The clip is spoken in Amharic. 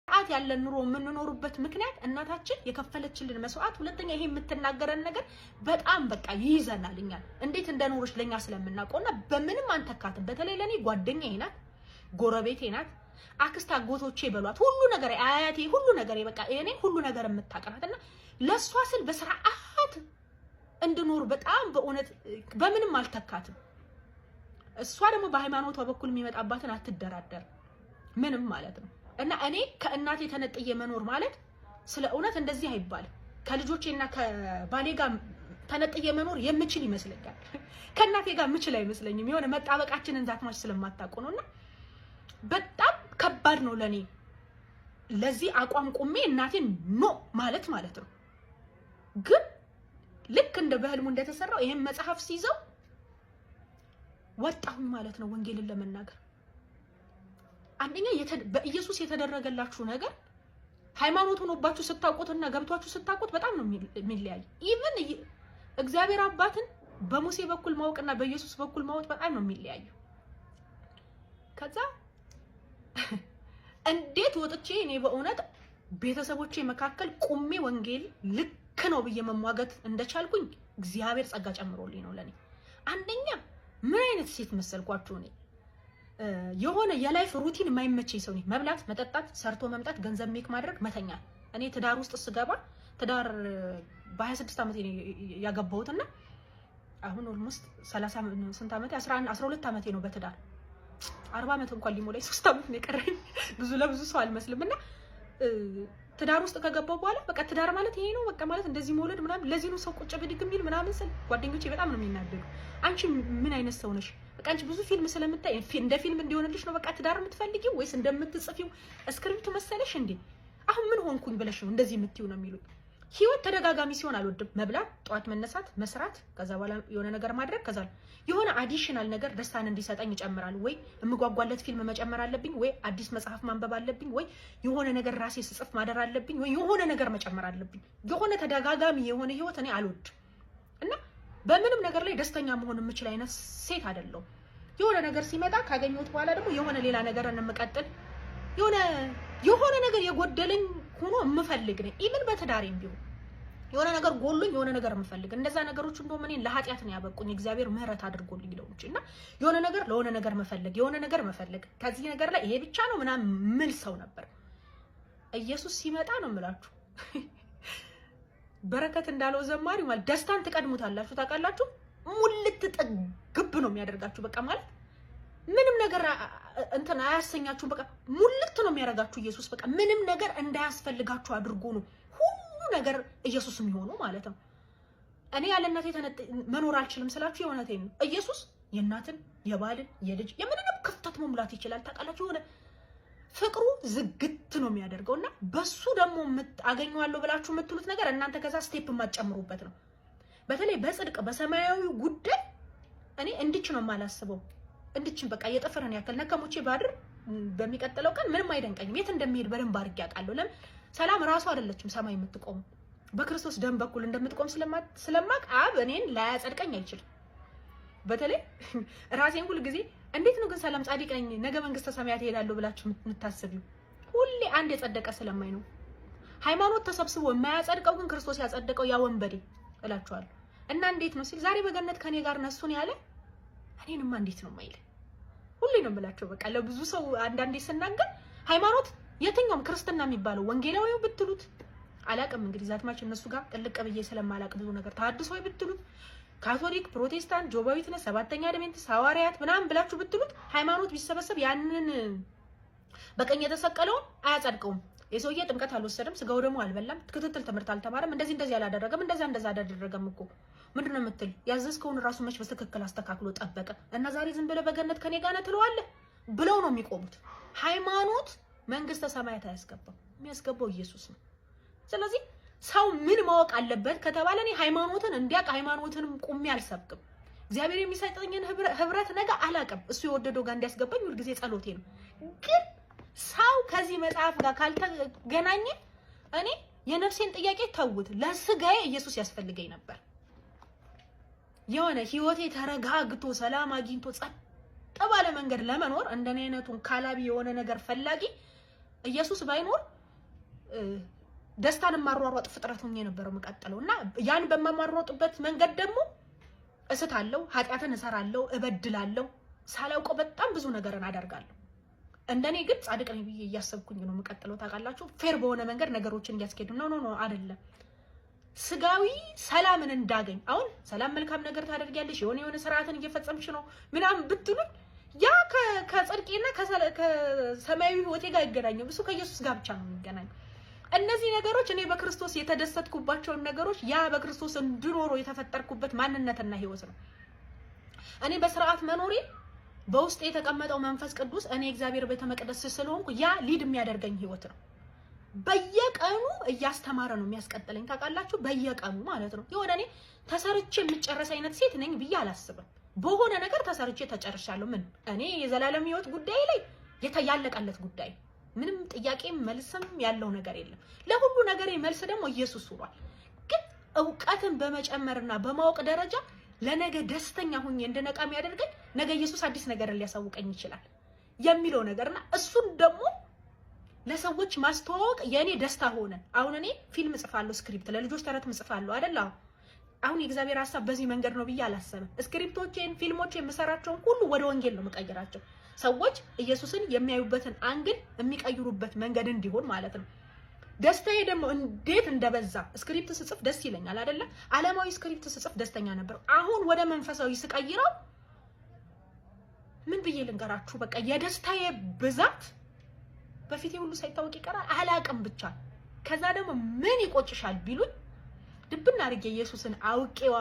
አት ያለ ኑሮ የምንኖርበት ምክንያት እናታችን የከፈለችልን መስዋዕት፣ ሁለተኛ ይሄ የምትናገረን ነገር በጣም በቃ ይይዘናል። እኛ እንዴት እንደኖርሽ ለኛ ስለምናውቀውና በምንም አንተካትም። በተለይ ለኔ ጓደኛዬ ናት፣ ጎረቤቴ ናት፣ አክስት አጎቶቼ በሏት፣ ሁሉ ነገር አያቴ፣ ሁሉ ነገር በቃ እኔ ሁሉ ነገር የምታቀራትና ለሷ ስል በስርዓት እንድኖር በጣም በእውነት በምንም አልተካትም። እሷ ደግሞ በሃይማኖቷ በኩል የሚመጣባትን አትደራደር ምንም ማለት ነው። እና እኔ ከእናቴ ተነጥዬ መኖር ማለት ስለ እውነት እንደዚህ አይባልም። ከልጆቼና ከባሌ ጋር ተነጥዬ መኖር የምችል ይመስለኛል። ከእናቴ ጋር ምችል አይመስለኝም። የሆነ መጣበቃችንን ዛትማች ስለማታውቁ ነውና በጣም ከባድ ነው ለኔ ለዚህ አቋም ቁሜ እናቴን ኖ ማለት ነው። ግን ልክ እንደ በህልሙ እንደተሰራው ይሄን መጽሐፍ ሲይዘው ወጣሁኝ ማለት ነው ወንጌልን ለመናገር። አንደኛ በኢየሱስ የተደረገላችሁ ነገር ሃይማኖት ሆኖባችሁ ስታውቁትና ገብቷችሁ ስታውቁት በጣም ነው የሚለያይ። ኢቭን እግዚአብሔር አባትን በሙሴ በኩል ማወቅና በኢየሱስ በኩል ማወቅ በጣም ነው የሚለያየው። ከዛ እንዴት ወጥቼ እኔ በእውነት ቤተሰቦቼ መካከል ቁሜ ወንጌል ልክ ነው ብዬ መሟገት እንደቻልኩኝ እግዚአብሔር ጸጋ ጨምሮልኝ ነው ለኔ። አንደኛ ምን አይነት ሴት መሰልኳችሁ እኔ የሆነ የላይፍ ሩቲን የማይመቸኝ ሰው ነኝ። መብላት፣ መጠጣት፣ ሰርቶ መምጣት፣ ገንዘብ ሜክ ማድረግ፣ መተኛ። እኔ ትዳር ውስጥ ስገባ ትዳር በ26 ዓመቴ ነው ያገባሁትና አሁን ኦልሞስት 30 ስንት ዓመቴ 12 ዓመቴ ነው በትዳር 40 ዓመት እንኳን ሊሞላኝ 3 ዓመት ነው የቀረኝ። ብዙ ለብዙ ሰው አልመስልምና ትዳር ውስጥ ከገባው በኋላ በቃ ትዳር ማለት ይሄ ነው በቃ ማለት እንደዚህ መውለድ ምናምን ለዚህ ነው ሰው ቁጭ ብድግ የሚል ምናምን ስል ጓደኞቼ በጣም ነው የሚናደዱ። አንቺ ምን አይነት ሰው ነሽ? በቃ አንቺ ብዙ ፊልም ስለምታይ እንደ ፊልም እንዲሆንልሽ ነው በቃ ትዳር የምትፈልጊው ወይስ እንደምትጽፊው ስክሪፕት መሰለሽ እንዴ? አሁን ምን ሆንኩኝ ብለሽ ነው እንደዚህ የምትይው ነው የሚሉት። ህይወት ተደጋጋሚ ሲሆን አልወድም። መብላት፣ ጠዋት መነሳት፣ መስራት፣ ከዛ በኋላ የሆነ ነገር ማድረግ፣ ከዛ የሆነ አዲሽናል ነገር ደስታን እንዲሰጠኝ ይጨምራል። ወይ የምጓጓለት ፊልም መጨመር አለብኝ፣ ወይ አዲስ መጽሐፍ ማንበብ አለብኝ፣ ወይ የሆነ ነገር ራሴ ስጽፍ ማደር አለብኝ፣ ወይ የሆነ ነገር መጨመር አለብኝ። የሆነ ተደጋጋሚ የሆነ ህይወት እኔ አልወድም እና በምንም ነገር ላይ ደስተኛ መሆን የምችል አይነት ሴት አይደለሁም። የሆነ ነገር ሲመጣ ካገኘሁት በኋላ ደግሞ የሆነ ሌላ ነገር እንመቀጥል የሆነ ነገር የጎደለኝ ሆኖ የምፈልግ ነኝ። ኢቭን በትዳሬም ቢሆን የሆነ ነገር ጎሉኝ የሆነ ነገር የምፈልግ እንደዛ ነገሮች እንደውም እኔን ለኃጢአት ነው ያበቁኝ። እግዚአብሔር ምህረት አድርጎልኝ ነው እንጂና የሆነ ነገር ለሆነ ነገር መፈለግ የሆነ ነገር መፈለግ ከዚህ ነገር ላይ ይሄ ብቻ ነው ምናምን ምን ሰው ነበር። ኢየሱስ ሲመጣ ነው የምላችሁ በረከት እንዳለው ዘማሪ ማለት ደስታን ትቀድሙታላችሁ ታውቃላችሁ። ሙልት ጥግብ ነው የሚያደርጋችሁ በቃ ማለት ምንም ነገር እንትን አያሰኛችሁ በቃ ሙልት ነው የሚያደርጋችሁ ኢየሱስ በቃ ምንም ነገር እንዳያስፈልጋችሁ አድርጎ ነው ሁሉ ነገር ኢየሱስ የሚሆነው ማለት ነው። እኔ ያለ እናቴ መኖር አልችልም ስላችሁ የእውነቴን ነው። ኢየሱስ የእናትን የባልን የልጅ የምንንም ክፍተት መሙላት ይችላል ታውቃላችሁ። የሆነ ፍቅሩ ዝግት ነው የሚያደርገውና በሱ ደግሞ አገኘዋለሁ ብላችሁ የምትሉት ነገር እናንተ ከዛ ስቴፕ የማትጨምሩበት ነው። በተለይ በጽድቅ በሰማያዊ ጉዳይ እኔ እንድች ነው የማላስበው። እንድችን በቃ የጠፈረን ያክል ነከሞቼ ባድር በሚቀጥለው ቀን ምንም አይደንቀኝም። የት እንደሚሄድ በደንብ አድርጌ አውቃለሁ። ለምን ሰላም ራሱ አይደለችም ሰማይ የምትቆም በክርስቶስ ደም በኩል እንደምትቆም ስለማቅ አብ እኔን ላያጸድቀኝ አይችልም። በተለይ ራሴን ሁሉ ጊዜ እንዴት ነው ግን ሰላም ጻድቅ ነኝ ነገ መንግስተ ሰማያት እሄዳለሁ ብላችሁ የምታስቢው? ሁሌ አንድ የጸደቀ ስለማይ ነው። ሃይማኖት ተሰብስቦ የማያጸድቀው ግን ክርስቶስ ያጸደቀው ያ ወንበዴ እላችኋለሁ። እና እንዴት ነው ሲል ዛሬ በገነት ከኔ ጋር ነሱን ያለ እኔንማ እንዴት ነው ማይል ሁሌ ነው የምላቸው። በቃ ለብዙ ሰው አንዳንዴ ስናገር ሃይማኖት የትኛውም ክርስትና የሚባለው ወንጌላዊው ብትሉት አላቅም እንግዲህ ዛትማች እነሱ ጋር ጥልቅ ብዬ ስለማላቅ ብዙ ነገር ተሐድሶይ ብትሉት ካቶሊክ፣ ፕሮቴስታንት፣ ጆባዊ ዊትነስ፣ ሰባተኛ አድቬንቲስት፣ ሐዋርያት ምናምን ብላችሁ ብትሉት ሃይማኖት ቢሰበሰብ ያንን በቀኝ የተሰቀለውን አያጸድቀውም። የሰውዬ ጥምቀት አልወሰደም፣ ስጋው ደግሞ አልበላም፣ ክትትል ትምህርት አልተማረም፣ እንደዚህ አላደረገም፣ እንደዛ አላደረገም እኮ ምንድነው የምትል? ያዘዝከውን ራሱ መች በትክክል አስተካክሎ ጠበቀ እና ዛሬ ዝም ብለህ በገነት ከኔ ጋር ነህ ትለዋለህ ብለው ነው የሚቆሙት። ሃይማኖት መንግስተ ሰማያት አያስገባም፣ የሚያስገባው ኢየሱስ ነው። ስለዚህ ሰው ምን ማወቅ አለበት ከተባለ እኔ ሃይማኖትን እንዲያውቅ ሃይማኖትንም ቁሜ አልሰብክም። እግዚአብሔር የሚሰጠኝን ህብረት ነገ አላውቅም። እሱ የወደደው ጋር እንዲያስገባኝ ሁልጊዜ ጸሎቴ ነው። ግን ሰው ከዚህ መጽሐፍ ጋር ካልተገናኘ እኔ የነፍሴን ጥያቄ ተውት፣ ለስጋዬ ኢየሱስ ያስፈልገኝ ነበር። የሆነ ህይወቴ ተረጋግቶ ሰላም አግኝቶ ጸጥ ባለ መንገድ ለመኖር እንደኔ አይነቱን ካላቢ የሆነ ነገር ፈላጊ ኢየሱስ ባይኖር ደስታን ማሯሯጥ ፍጥረት ሆኜ ነበር መቀጠለውና ያን በማሯሯጥበት መንገድ ደግሞ እስታለሁ፣ ኃጢያትን እሰራለሁ፣ እበድላለሁ፣ ሳላውቀው በጣም ብዙ ነገርን አደርጋለሁ። እንደኔ ግን ጻድቅ ነኝ ብዬ እያሰብኩኝ ነው መቀጠለው። ታውቃላችሁ ፌር በሆነ መንገድ ነገሮችን እያስኬዱ ነው አይደለም። ስጋዊ ሰላምን እንዳገኝ አሁን ሰላም መልካም ነገር ታደርጊያለሽ የሆነ ስርዓትን እየፈጸምሽ ነው ምናምን ብትሉኝ ያ ከጽድቄና ከሰማያዊ ህይወቴ ጋር አይገናኝም። እሱ ከኢየሱስ ጋር ብቻ ነው የሚገናኘው። እነዚህ ነገሮች እኔ በክርስቶስ የተደሰትኩባቸው ነገሮች ያ በክርስቶስ እንድኖረው የተፈጠርኩበት ማንነትና ህይወት ነው። እኔ በስርዓት መኖሬ በውስጥ የተቀመጠው መንፈስ ቅዱስ እኔ እግዚአብሔር ቤተ መቅደስ ስለሆንኩ ያ ሊድ የሚያደርገኝ ህይወት ነው። በየቀኑ እያስተማረ ነው የሚያስቀጥለኝ። ታውቃላችሁ በየቀኑ ማለት ነው። የሆነ እኔ ተሰርቼ የምጨርስ አይነት ሴት ነኝ ብዬ አላስብም። በሆነ ነገር ተሰርቼ ተጨርሻለሁ። ምን እኔ የዘላለም ህይወት ጉዳይ ላይ ያለቀለት ጉዳይ ምንም ጥያቄ መልስም ያለው ነገር የለም። ለሁሉ ነገር መልስ ደግሞ ኢየሱስ ሆኗል። ግን ዕውቀትን በመጨመርና በማወቅ ደረጃ ለነገ ደስተኛ ሆኜ እንደነቃ የሚያደርገኝ ነገ ኢየሱስ አዲስ ነገር ሊያሳውቀኝ ይችላል የሚለው ነገርና እሱን ደግሞ ለሰዎች ማስተዋወቅ የኔ ደስታ ሆነ። አሁን እኔ ፊልም ጽፋለሁ፣ ስክሪፕት ለልጆች ተረት ጽፋለሁ አይደል? አሁን የእግዚአብሔር ሐሳብ በዚህ መንገድ ነው ብዬ አላሰብም። ስክሪፕቶቼን ፊልሞቼን የምሰራቸውን ሁሉ ወደ ወንጌል ነው የምቀይራቸው። ሰዎች ኢየሱስን የሚያዩበትን አንግል የሚቀይሩበት መንገድ እንዲሆን ማለት ነው። ደስታዬ ደግሞ እንዴት እንደበዛ ስክሪፕት ስጽፍ ደስ ይለኛል አይደለ? ዓለማዊ ስክሪፕት ስጽፍ ደስተኛ ነበር። አሁን ወደ መንፈሳዊ ስቀይረው ምን ብዬ ልንገራችሁ? በቃ የደስታዬ ብዛት በፊቴ ሁሉ ሳይታወቅ ይቀራል። አላቅም ብቻ። ከዛ ደግሞ ምን ይቆጭሻል ቢሉኝ ድብና አድርጌ ኢየሱስን አውቄው